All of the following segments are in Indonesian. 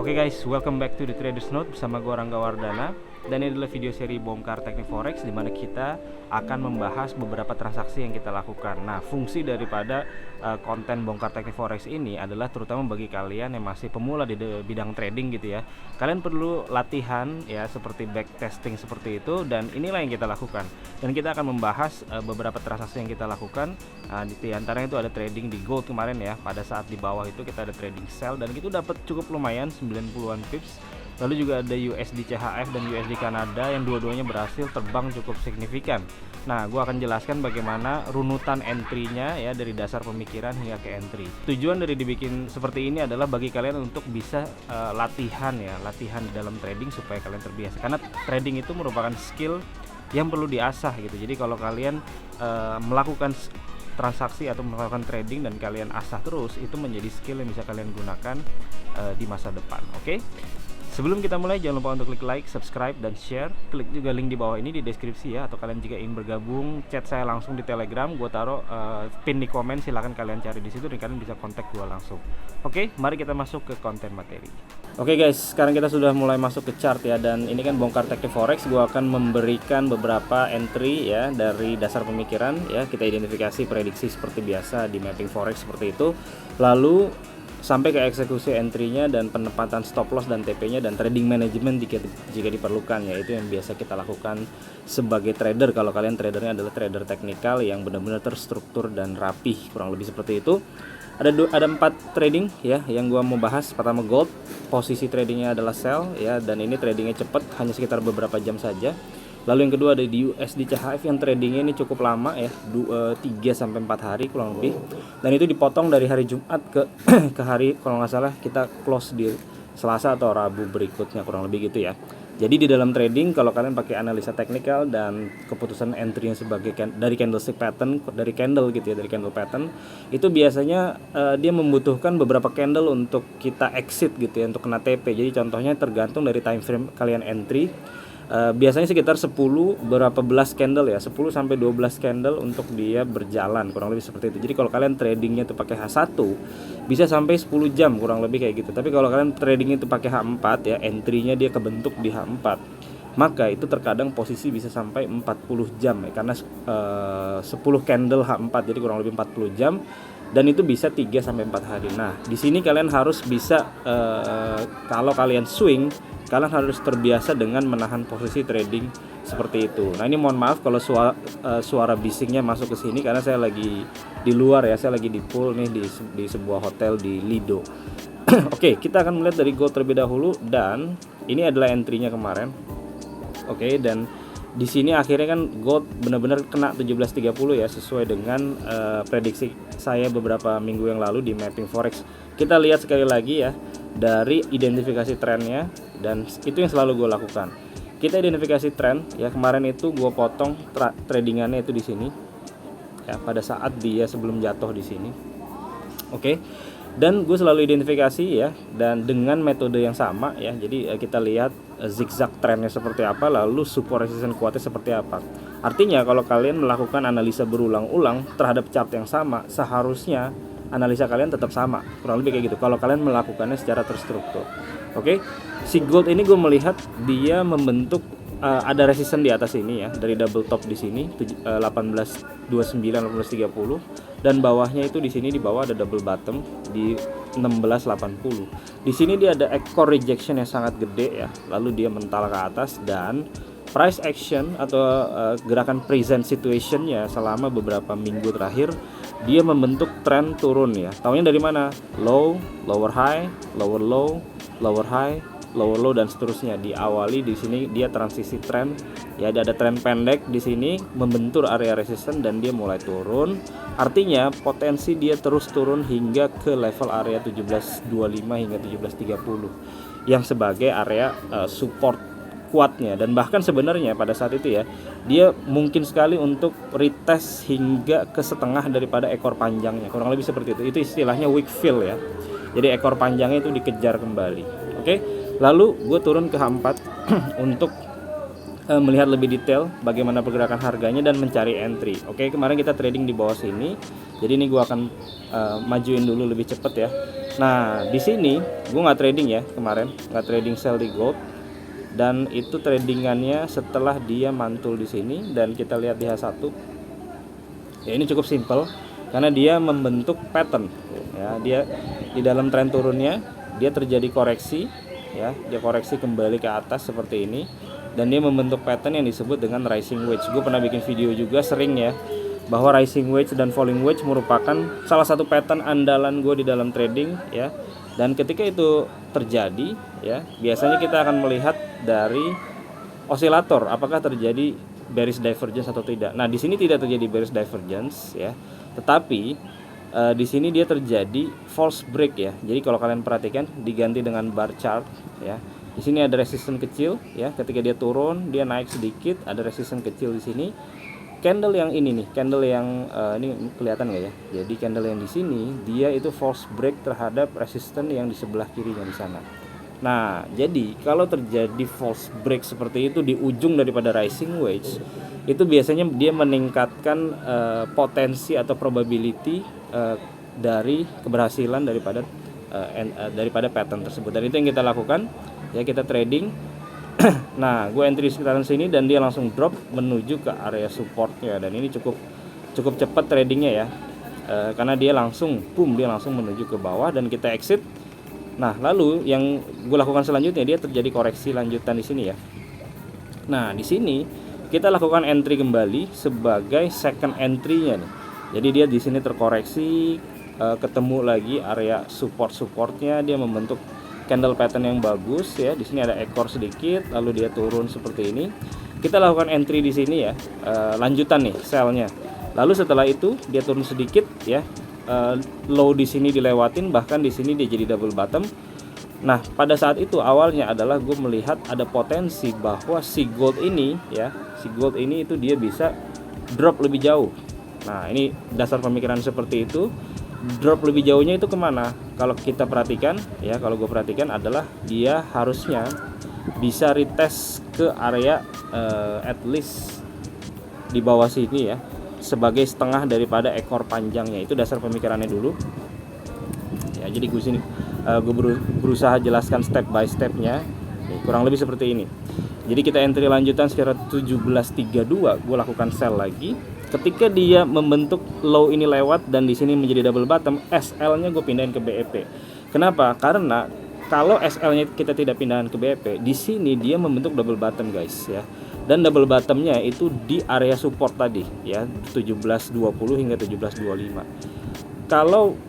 Oke guys, welcome back to the Traders Note bersama gue Rangga Wardana. Dan ini adalah video seri bongkar teknik forex di mana kita akan membahas beberapa transaksi yang kita lakukan. Nah, fungsi daripada konten bongkar teknik forex ini adalah terutama bagi kalian yang masih pemula di bidang trading gitu ya. Kalian perlu latihan ya, seperti backtesting seperti itu, dan inilah yang kita lakukan. Dan kita akan membahas beberapa transaksi yang kita lakukan. Di antaranya itu ada trading di gold kemarin ya. Pada saat di bawah itu kita ada trading sell dan itu dapat cukup lumayan 90-an pips. Lalu juga ada USD CHF dan USD Kanada yang dua-duanya berhasil terbang cukup signifikan. Nah, gue akan jelaskan bagaimana runutan entry-nya ya, dari dasar pemikiran hingga ke entry. Tujuan dari dibikin seperti ini adalah bagi kalian untuk bisa latihan di dalam trading supaya kalian terbiasa. Karena trading itu merupakan skill yang perlu diasah gitu. Jadi kalau kalian melakukan transaksi atau melakukan trading dan kalian asah terus, itu menjadi skill yang bisa kalian gunakan di masa depan. Oke? Sebelum kita mulai, jangan lupa untuk klik like, subscribe, dan share. Klik juga link di bawah ini di deskripsi ya. Atau kalian jika ingin bergabung, chat saya langsung di Telegram. Gue taruh pin di komen, silahkan kalian cari di situ dan kalian bisa kontak gue langsung. Oke, mari kita masuk ke konten materi. Oke guys, sekarang kita sudah mulai masuk ke chart ya. Dan ini kan bongkar teknik forex. Gue akan memberikan beberapa entry ya dari dasar pemikiran ya. Kita identifikasi prediksi seperti biasa di mapping forex seperti itu. Lalu sampai ke eksekusi entry-nya dan penempatan stop loss dan TP-nya dan trading management jika diperlukan ya. Itu yang biasa kita lakukan sebagai trader. Kalau kalian tradernya adalah trader teknikal yang benar-benar terstruktur dan rapih, kurang lebih seperti itu. Ada 4 trading ya yang gua mau bahas. Pertama gold, posisi tradingnya adalah sell ya, dan ini tradingnya cepat, hanya sekitar beberapa jam saja. Lalu yang kedua ada di USD CHF yang tradingnya ini cukup lama ya, 3-4 hari kurang lebih. Dan itu dipotong dari hari Jumat ke ke hari, kalau nggak salah kita close di Selasa atau Rabu berikutnya, kurang lebih gitu ya. Jadi di dalam trading kalau kalian pakai analisa teknikal dan keputusan entry yang sebagai dari candlestick pattern, dari candle gitu ya, dari candle pattern, itu biasanya dia membutuhkan beberapa candle untuk kita exit gitu ya, untuk kena TP. Jadi contohnya tergantung dari time frame kalian entry. Biasanya sekitar 10 berapa belas candle ya, 10 sampai 12 candle untuk dia berjalan, kurang lebih seperti itu. Jadi kalau kalian tradingnya itu pakai H1 bisa sampai 10 jam kurang lebih kayak gitu. Tapi kalau kalian tradingnya itu pakai H4 ya, entry-nya dia kebentuk di H4, maka itu terkadang posisi bisa sampai 40 jam ya, karena 10 candle H4, jadi kurang lebih 40 jam, dan itu bisa 3 sampai 4 hari. Nah, di sini kalian harus bisa kalau kalian swing, kalian harus terbiasa dengan menahan posisi trading seperti itu. Nah, ini mohon maaf kalau suara bisingnya masuk ke sini karena saya lagi di luar ya, saya lagi di pool nih di sebuah hotel di Lido. Oke, kita akan melihat dari gold terlebih dahulu, dan ini adalah entry-nya kemarin. Oke, dan di sini akhirnya kan gold benar-benar kena 17.30 ya, sesuai dengan prediksi saya beberapa minggu yang lalu di mapping forex. Kita lihat sekali lagi ya dari identifikasi trennya, dan itu yang selalu gue lakukan. Kita identifikasi tren ya, kemarin itu gue potong tradingannya itu di sini ya, pada saat dia sebelum jatuh di sini. Oke. Dan gue selalu identifikasi ya, dan dengan metode yang sama ya. Jadi kita lihat zigzag trennya seperti apa, lalu support resistance kuatnya seperti apa. Artinya kalau kalian melakukan analisa berulang-ulang terhadap chart yang sama, seharusnya analisa kalian tetap sama, kurang lebih kayak gitu kalau kalian melakukannya secara terstruktur. Oke, si gold ini gue melihat dia membentuk ada resisten di atas ini ya, dari double top di sini 1829 1830, dan bawahnya itu di sini di bawah ada double bottom di 1680. Di sini dia ada ekor rejection yang sangat gede ya, lalu dia mental ke atas, dan price action atau gerakan present situationnya selama beberapa minggu terakhir dia membentuk tren turun ya. Taunya dari mana? Low, lower high, lower low, lower high, lower low, dan seterusnya. Diawali di sini dia transisi tren ya, ada tren pendek di sini membentur area resisten dan dia mulai turun. Artinya potensi dia terus turun hingga ke level area 1725 hingga 1730 yang sebagai area support kuatnya. Dan bahkan sebenarnya pada saat itu ya, dia mungkin sekali untuk retest hingga ke setengah daripada ekor panjangnya, kurang lebih seperti itu. Itu istilahnya weak fill ya, jadi ekor panjangnya itu dikejar kembali. Oke, lalu gue turun ke H4 untuk melihat lebih detail bagaimana pergerakan harganya dan mencari entry. Oke, kemarin kita trading di bawah sini. Jadi ini gua akan majuin dulu lebih cepet ya. Nah, di sini gua nggak trading ya kemarin, nggak trading sell di gold. Dan itu tradingannya setelah dia mantul di sini dan kita lihat di H1. Ya, ini cukup simple karena dia membentuk pattern ya. Dia di dalam tren turunnya dia terjadi koreksi ya, dia koreksi kembali ke atas seperti ini dan dia membentuk pattern yang disebut dengan rising wedge. Gue pernah bikin video juga sering ya bahwa rising wedge dan falling wedge merupakan salah satu pattern andalan gue di dalam trading ya. Dan ketika itu terjadi ya, biasanya kita akan melihat dari osilator apakah terjadi bearish divergence atau tidak. Nah, di sini tidak terjadi bearish divergence ya. Tetapi di sini dia terjadi false break ya. Jadi kalau kalian perhatikan diganti dengan bar chart ya. Di sini ada resistance kecil ya. Ketika dia turun, dia naik sedikit, ada resistance kecil di sini. Candle yang ini nih, candle yang ini kelihatan nggak ya? Jadi candle yang di sini dia itu false break terhadap resistance yang di sebelah kirinya di sana. Nah, jadi kalau terjadi false break seperti itu di ujung daripada rising wedge, itu biasanya dia meningkatkan potensi atau probability dari keberhasilan daripada pattern tersebut. Dan itu yang kita lakukan ya, kita trading. Nah, gue entry sekitaran sini dan dia langsung drop menuju ke area supportnya dan ini cukup cepat tradingnya ya, karena dia langsung menuju ke bawah dan kita exit. Nah, lalu yang gue lakukan selanjutnya dia terjadi koreksi lanjutan di sini ya. Nah, di sini kita lakukan entry kembali sebagai second entry-nya nih. Jadi dia di sini terkoreksi, ketemu lagi area supportnya, dia membentuk candle pattern yang bagus ya. Di sini ada ekor sedikit, lalu dia turun seperti ini. Kita lakukan entry di sini ya, lanjutan nih sell-nya. Lalu setelah itu dia turun sedikit ya, low di sini dilewatin, bahkan di sini dia jadi double bottom. Nah, pada saat itu awalnya adalah gue melihat ada potensi bahwa si gold ini itu dia bisa drop lebih jauh. Nah, ini dasar pemikiran seperti itu. Drop lebih jauhnya itu kemana? Kalau kita perhatikan ya, kalau gue perhatikan adalah dia harusnya bisa retest ke area at least di bawah sini ya, sebagai setengah daripada ekor panjangnya. Itu dasar pemikirannya dulu ya. Jadi gue berusaha jelaskan step by stepnya nih, kurang lebih seperti ini. Jadi kita entry lanjutan sekitar 17.32, gue lakukan sell lagi. Ketika dia membentuk low ini lewat dan di sini menjadi double bottom, SL-nya gue pindahin ke BEP. Kenapa? Karena kalau SL-nya kita tidak pindahin ke BEP, di sini dia membentuk double bottom guys ya. Dan double bottomnya itu di area support tadi ya, 17.20 hingga 17.25. Kalau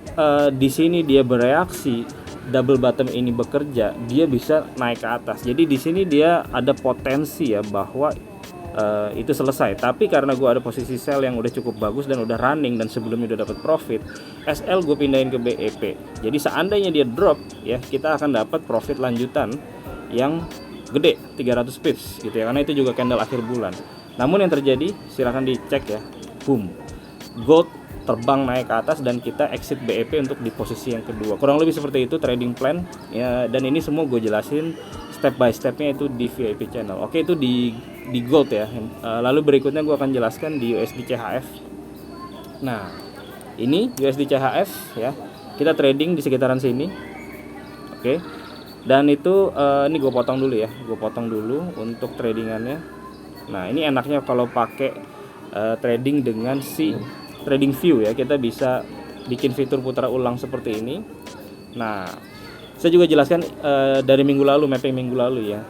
di sini dia bereaksi, double bottom ini bekerja, dia bisa naik ke atas. Jadi di sini dia ada potensi ya bahwa itu selesai. Tapi karena gue ada posisi sell yang udah cukup bagus dan udah running dan sebelumnya udah dapat profit, SL gue pindahin ke BEP. Jadi seandainya dia drop ya, kita akan dapat profit lanjutan yang gede, 300 pips gitu ya, karena itu juga candle akhir bulan. Namun yang terjadi silahkan dicek ya, boom, gold terbang naik ke atas dan kita exit BEP untuk di posisi yang kedua. Kurang lebih seperti itu trading plan ya, dan ini semua gue jelasin step by stepnya itu di VIP channel. Oke, itu di gold ya. Lalu berikutnya gue akan jelaskan di USD CHF. Nah, ini USD CHF ya, kita trading di sekitaran sini. Oke, dan itu ini gue potong dulu ya, gue potong dulu untuk tradingannya. Nah, ini enaknya kalau pakai trading dengan si trading view ya, kita bisa bikin fitur putar ulang seperti ini. Nah, saya juga jelaskan dari minggu lalu, mapping minggu lalu ya,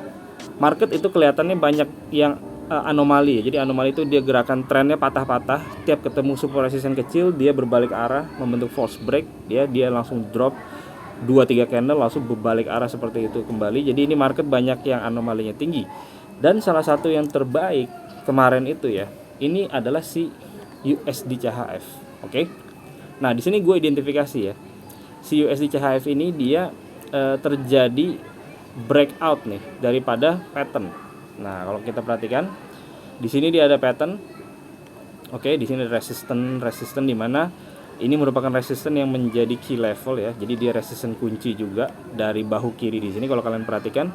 market itu kelihatannya banyak yang anomali ya. Jadi anomali itu dia gerakan trennya patah-patah, tiap ketemu support resistance kecil dia berbalik arah, membentuk false break ya, dia langsung drop 2-3 candle langsung berbalik arah seperti itu kembali. Jadi ini market banyak yang anomalinya tinggi. Dan salah satu yang terbaik kemarin itu ya, ini adalah si USD CHF. Oke. Nah, di sini gue identifikasi ya. Si USD CHF ini dia terjadi breakout nih daripada pattern. Nah, kalau kita perhatikan di sini dia ada pattern. Oke, di sini resisten di mana ini merupakan resisten yang menjadi key level ya. Jadi dia resisten kunci juga dari bahu kiri di sini kalau kalian perhatikan.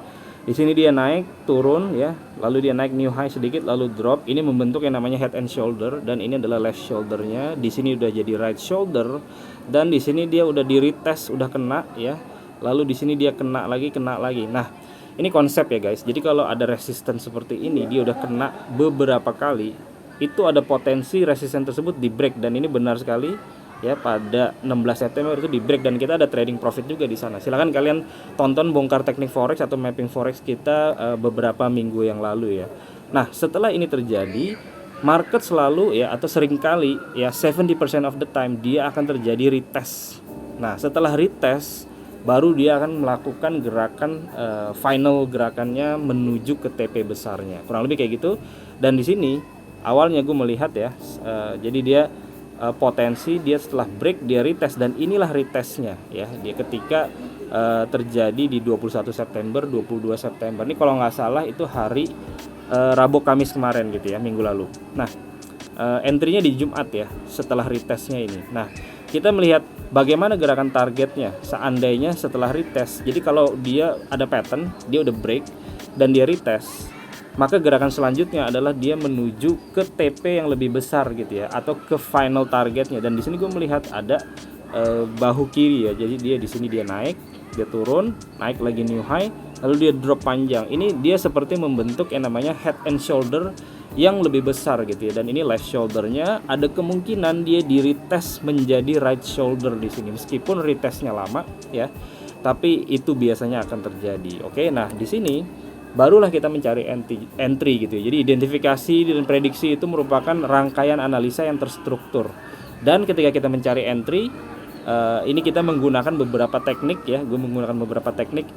Di sini dia naik, turun ya, lalu dia naik new high sedikit, lalu drop. Ini membentuk yang namanya head and shoulder, dan ini adalah left shouldernya. Di sini udah jadi right shoulder, dan di sini dia udah di retest, udah kena ya. Lalu di sini dia kena lagi. Nah, ini konsep ya guys. Jadi kalau ada resistance seperti ini, dia udah kena beberapa kali, itu ada potensi resistance tersebut di break, dan ini benar sekali. Ya, pada 16 September itu di break, dan kita ada trading profit juga di sana. Silahkan kalian tonton bongkar teknik forex atau mapping forex kita beberapa minggu yang lalu ya. Nah, setelah ini terjadi, market selalu ya, atau seringkali ya, 70% of the time dia akan terjadi retest. Nah, setelah retest baru dia akan melakukan gerakan final gerakannya menuju ke TP besarnya. Kurang lebih kayak gitu. Dan di sini awalnya gue melihat ya, jadi dia potensi dia setelah break dia retest, dan inilah retestnya ya, dia ketika terjadi di 21 September 22 September ini kalau nggak salah itu hari Rabu Kamis kemarin gitu ya, minggu lalu. Nah, entry-nya di Jumat ya, setelah retestnya ini. Nah, kita melihat bagaimana gerakan targetnya seandainya setelah retest. Jadi kalau dia ada pattern, dia udah break dan dia retest, maka gerakan selanjutnya adalah dia menuju ke TP yang lebih besar gitu ya, atau ke final targetnya. Dan di sini gue melihat ada bahu kiri ya. Jadi dia di sini dia naik, dia turun, naik lagi new high, lalu dia drop panjang. Ini dia seperti membentuk yang namanya head and shoulder yang lebih besar gitu ya. Dan ini left shouldernya ada kemungkinan dia di retest menjadi right shoulder di sini, meskipun retestnya lama ya, tapi itu biasanya akan terjadi. Oke, nah di sini barulah kita mencari entry gitu ya. Jadi identifikasi dan prediksi itu merupakan rangkaian analisa yang terstruktur. Dan ketika kita mencari entry, ini kita menggunakan beberapa teknik ya. Gue menggunakan beberapa teknik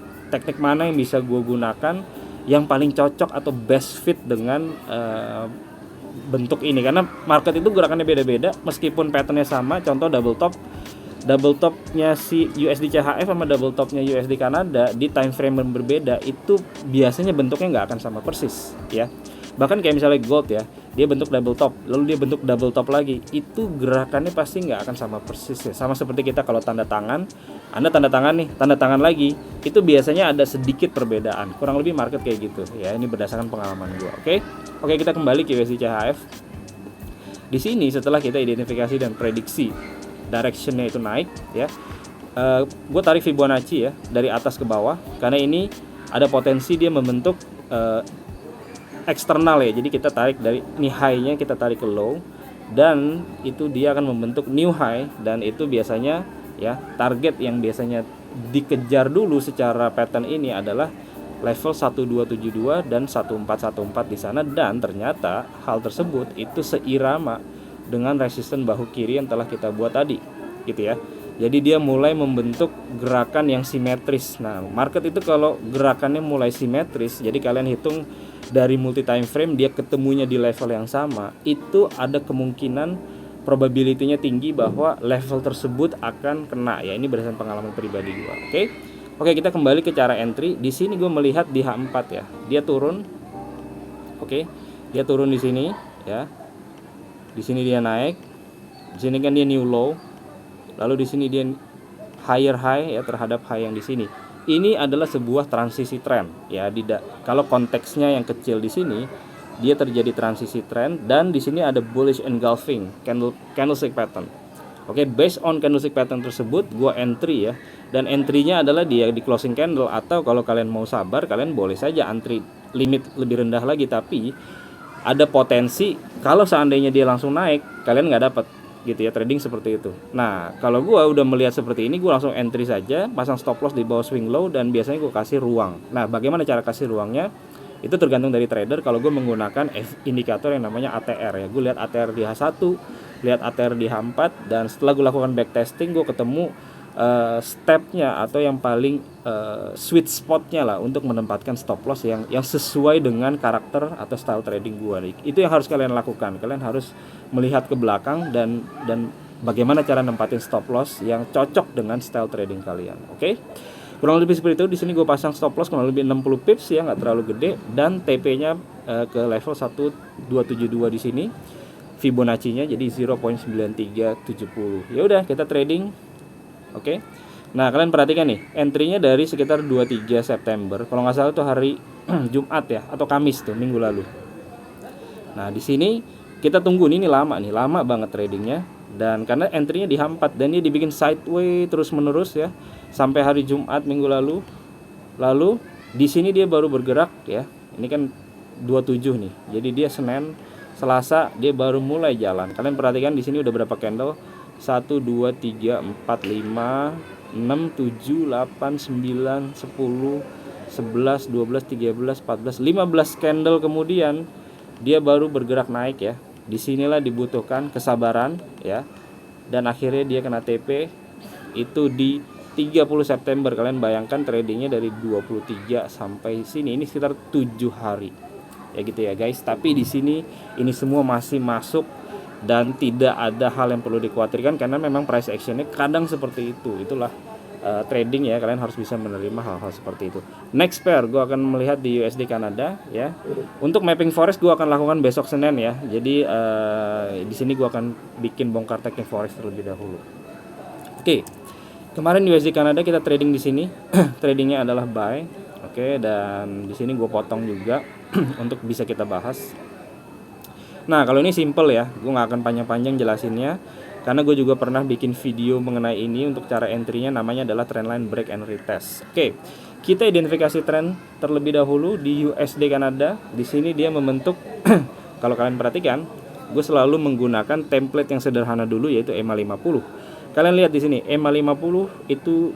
mana yang bisa gue gunakan yang paling cocok atau best fit dengan bentuk ini. Karena market itu gerakannya beda-beda meskipun patternnya sama. Contoh double topnya si USD CHF sama double topnya USD Kanada di time frame yang berbeda itu biasanya bentuknya nggak akan sama persis ya. Bahkan kayak misalnya gold ya, dia bentuk double top, lalu dia bentuk double top lagi, itu gerakannya pasti nggak akan sama persis ya. Sama seperti kita kalau tanda tangan, Anda tanda tangan nih, tanda tangan lagi, itu biasanya ada sedikit perbedaan. Kurang lebih market kayak gitu ya. Ini berdasarkan pengalaman gua. Oke, kita kembali ke USD CHF. Di sini setelah kita identifikasi dan prediksi directionnya itu naik ya, gue tarik Fibonacci ya dari atas ke bawah, karena ini ada potensi dia membentuk eksternal ya. Jadi kita tarik dari ini high-nya, kita tarik ke low, dan itu dia akan membentuk new high, dan itu biasanya ya target yang biasanya dikejar dulu secara pattern ini adalah level 1272 dan 1414 di sana. Dan ternyata hal tersebut itu seirama dengan resisten bahu kiri yang telah kita buat tadi gitu ya. Jadi dia mulai membentuk gerakan yang simetris. Nah, market itu kalau gerakannya mulai simetris, jadi kalian hitung dari multi time frame dia ketemunya di level yang sama, itu ada kemungkinan probability-nya tinggi bahwa level tersebut akan kena ya. Ini berdasarkan pengalaman pribadi gua. Oke, kita kembali ke cara entry. Di sini gue melihat di H4 ya. Dia turun. Oke. Dia turun di sini ya. Di sini dia naik, di sini kan dia new low, lalu di sini dia higher high ya terhadap high yang di sini. Ini adalah sebuah transisi trend ya. Kalau konteksnya yang kecil di sini, dia terjadi transisi trend, dan di sini ada bullish engulfing candlestick pattern. Oke, based on candlestick pattern tersebut, gua entry ya. Dan entry-nya adalah dia di closing candle, atau kalau kalian mau sabar, kalian boleh saja entry limit lebih rendah lagi, tapi ada potensi kalau seandainya dia langsung naik, kalian nggak dapat gitu ya, trading seperti itu. Nah, kalau gue udah melihat seperti ini, gue langsung entry saja, pasang stop loss di bawah swing low, dan biasanya gue kasih ruang. Nah, bagaimana cara kasih ruangnya? Itu tergantung dari trader. Kalau gue menggunakan indikator yang namanya ATR ya, gue lihat ATR di H1, lihat ATR di H4, dan setelah gue lakukan backtesting, gue ketemu stepnya atau yang paling sweet spotnya lah untuk menempatkan stop loss yang sesuai dengan karakter atau style trading gua nih. Itu yang harus kalian lakukan. Kalian harus melihat ke belakang dan bagaimana cara nempatin stop loss yang cocok dengan style trading kalian. Oke? Kurang lebih seperti itu. Di sini gue pasang stop loss kurang lebih 60 pips ya, nggak terlalu gede, dan TP-nya ke level 1272 di sini. Fibonacci-nya jadi 0.9370. Ya udah, kita trading. Oke. Nah, kalian perhatikan nih, entry-nya dari sekitar 23 September. Kalau nggak salah itu hari Jumat ya, atau Kamis tuh, minggu lalu. Nah, di sini kita tunggu nih lama banget tradingnya. Dan karena entry-nya dihampat dan dia dibikin sideways terus menerus ya sampai hari Jumat minggu lalu. Lalu di sini dia baru bergerak ya. Ini kan 27 nih. Jadi dia Senin, Selasa dia baru mulai jalan. Kalian perhatikan di sini udah berapa candle? 1 2 3 4 5 6 7 8 9 10 11 12 13 14 15 candle kemudian dia baru bergerak naik ya. Disinilah dibutuhkan kesabaran ya. Dan akhirnya dia kena TP itu di 30 September. Kalian bayangkan tradingnya dari 23 sampai sini, ini sekitar 7 hari ya gitu ya guys. Tapi di sini ini semua masih masuk dan tidak ada hal yang perlu dikhawatirkan karena memang price actionnya kadang seperti itu. Itulah trading ya, kalian harus bisa menerima hal-hal seperti itu. Next pair gue akan melihat di USD Kanada ya. Untuk mapping forex gue akan lakukan besok Senin ya. Jadi di sini gue akan bikin bongkar teknik forex terlebih dahulu. Oke. Kemarin di USD Kanada kita trading di sini. Tradingnya adalah buy. Oke, dan di sini gue potong juga untuk bisa kita bahas. Nah, kalau ini simple ya, gue nggak akan panjang-panjang jelasinnya karena gue juga pernah bikin video mengenai ini. Untuk cara entry-nya namanya adalah trendline break and retest. Oke, kita identifikasi trend terlebih dahulu di USD Kanada. Di sini dia membentuk kalau kalian perhatikan, gue selalu menggunakan template yang sederhana dulu yaitu EMA 50. Kalian lihat di sini EMA 50 itu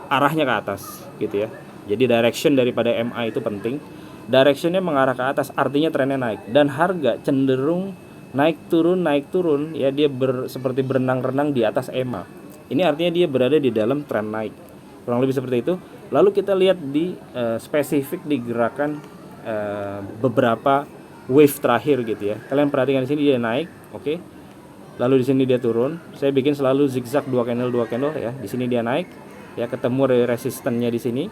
arahnya ke atas gitu ya. Jadi direction daripada MA itu penting. Directionnya mengarah ke atas artinya trennya naik dan harga cenderung naik turun ya, dia seperti berenang-renang di atas EMA. Ini artinya dia berada di dalam tren naik, kurang lebih seperti itu. Lalu kita lihat di spesifik di gerakan beberapa wave terakhir gitu ya. Kalian perhatikan di sini dia naik, oke. Lalu di sini dia turun. Saya bikin selalu zigzag 2 candle ya. Di sini dia naik ya, ketemu resistennya di sini.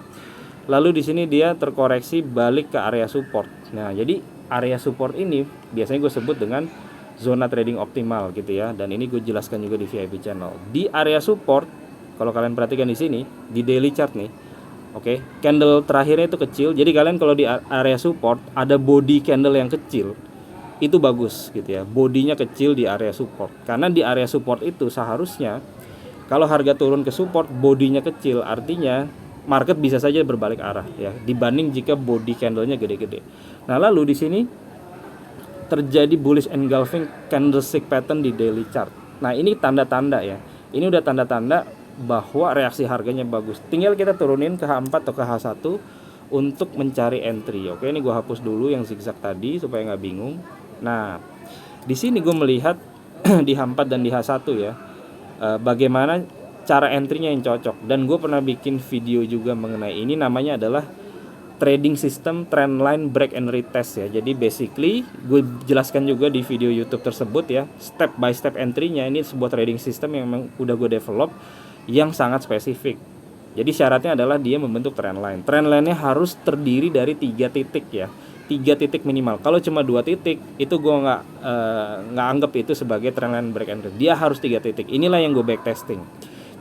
Lalu di sini dia terkoreksi balik ke area support. Nah, jadi area support ini biasanya gue sebut dengan zona trading optimal gitu ya. Dan ini gue jelaskan juga di VIP channel. Di area support, kalau kalian perhatikan di sini di daily chart nih, oke, candle terakhirnya itu kecil. Jadi kalian kalau di area support ada body candle yang kecil, itu bagus gitu ya. Bodinya kecil di area support. Karena di area support itu seharusnya kalau harga turun ke support, bodinya kecil, artinya market bisa saja berbalik arah ya, dibanding jika body candlenya gede-gede. Nah, lalu di sini terjadi bullish engulfing candlestick pattern di daily chart. Nah, ini tanda-tanda ya. Ini udah tanda-tanda bahwa reaksi harganya bagus. Tinggal kita turunin ke H4 atau ke H1 untuk mencari entry. Oke, ini gue hapus dulu yang zigzag tadi supaya nggak bingung. Nah, di sini gue melihat di H4 dan di H1 ya, bagaimana cara entry-nya yang cocok. Dan gue pernah bikin video juga mengenai ini, namanya adalah trading system trendline break and retest ya. Jadi basically gue jelaskan juga di video YouTube tersebut ya, step by step entry-nya. Ini sebuah trading system yang memang udah gue develop yang sangat spesifik. Jadi syaratnya adalah dia membentuk trendline. Trendline-nya harus terdiri dari 3 titik ya. 3 titik minimal. Kalau cuma 2 titik itu gue nggak anggap itu sebagai trendline break and retest. Dia harus 3 titik. Inilah yang gue backtesting.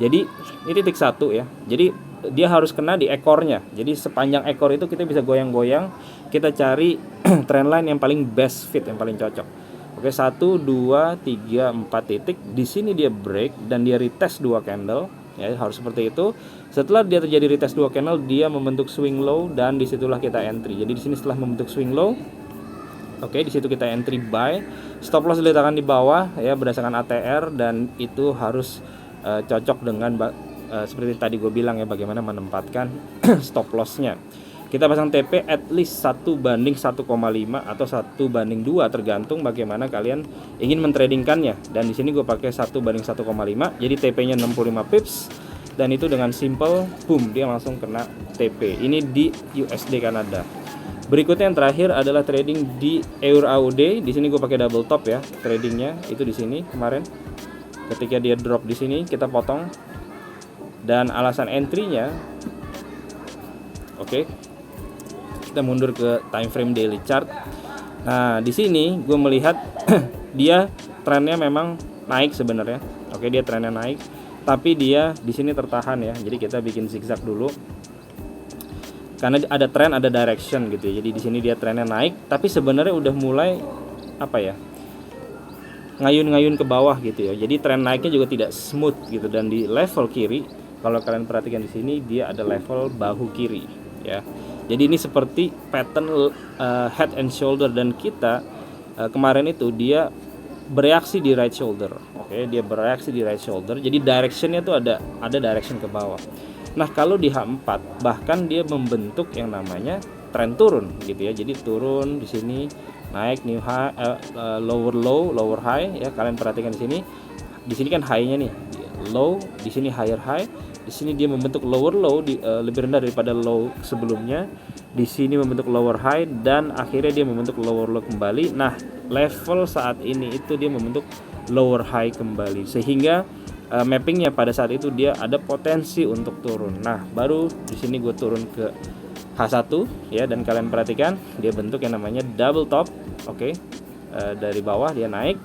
Jadi ini titik 1 ya. Jadi dia harus kena di ekornya. Jadi sepanjang ekor itu kita bisa goyang-goyang. Kita cari trendline yang paling best fit, yang paling cocok. Oke, 1, 2, 3, 4 titik. Di sini dia break dan dia retest 2 candle. Ya, harus seperti itu. Setelah dia terjadi retest 2 candle, dia membentuk swing low dan disitulah kita entry. Jadi di sini setelah membentuk swing low, oke, di situ kita entry buy. Stop loss diletakkan di bawah ya berdasarkan ATR dan itu harus cocok dengan seperti tadi gue bilang ya, bagaimana menempatkan stop lossnya. Kita pasang TP at least 1:1,5 atau 1:2 tergantung bagaimana kalian ingin mentradingkannya. Dan di sini gue pakai 1:1,5, jadi TP-nya 65 pips dan itu dengan simple boom dia langsung kena TP. Ini di USD Kanada. Berikutnya yang terakhir adalah trading di EUR AUD. Di sini gue pakai double top ya, tradingnya itu di sini kemarin. Ketika dia drop di sini kita potong dan alasan entry-nya, oke, kita mundur ke time frame daily chart. Nah di sini gue melihat dia trennya memang naik sebenarnya. Oke, dia trennya naik tapi dia di sini tertahan ya. Jadi kita bikin zigzag dulu. Karena ada trend, ada direction gitu ya. Jadi di sini dia trennya naik, tapi sebenarnya udah mulai apa ya? Ngayun-ngayun ke bawah gitu ya. Jadi tren naiknya juga tidak smooth gitu, dan di level kiri kalau kalian perhatikan di sini dia ada level bahu kiri ya. Jadi ini seperti pattern head and shoulder, dan kita kemarin itu dia bereaksi di right shoulder. Oke, dia bereaksi di right shoulder. Jadi directionnya tuh ada direction ke bawah. Nah, kalau di H4 bahkan dia membentuk yang namanya tren turun gitu ya. Jadi turun di sini, naik new high, lower low, lower high ya. Kalian perhatikan di sini. Di sini kan high-nya nih low, di sini higher high. Di sini dia membentuk lower low lebih rendah daripada low sebelumnya. Di sini membentuk lower high, dan akhirnya dia membentuk lower low kembali. Nah, level saat ini itu dia membentuk lower high kembali, sehingga mappingnya pada saat itu dia ada potensi untuk turun. Nah, baru di sini gue turun ke H1 ya, dan kalian perhatikan dia bentuk yang namanya double top. Oke, dari bawah dia naik.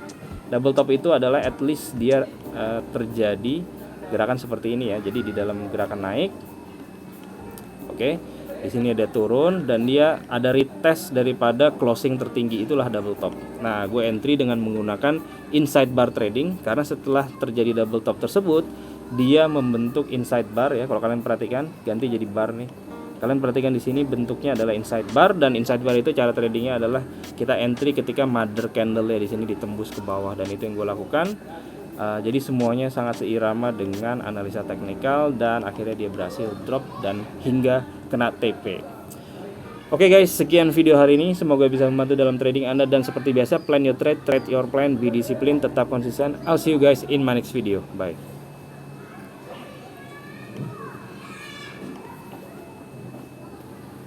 Double top itu adalah at least dia terjadi gerakan seperti ini ya. Jadi di dalam gerakan naik, oke, di sini ada turun, dan dia ada retest daripada closing tertinggi, itulah double top. Nah, gue entry dengan menggunakan inside bar trading, karena setelah terjadi double top tersebut dia membentuk inside bar ya. Kalau kalian perhatikan, ganti jadi bar nih. Kalian perhatikan di sini bentuknya adalah inside bar, dan inside bar itu cara tradingnya adalah kita entry ketika mother candle ya di sini ditembus ke bawah, dan itu yang gue lakukan. Jadi semuanya sangat seirama dengan analisa teknikal, dan akhirnya dia berhasil drop dan hingga kena TP. Oke guys, sekian video hari ini, semoga bisa membantu dalam trading Anda, dan seperti biasa plan your trade, trade your plan, be discipline, tetap konsisten. I'll see you guys in my next video. Bye.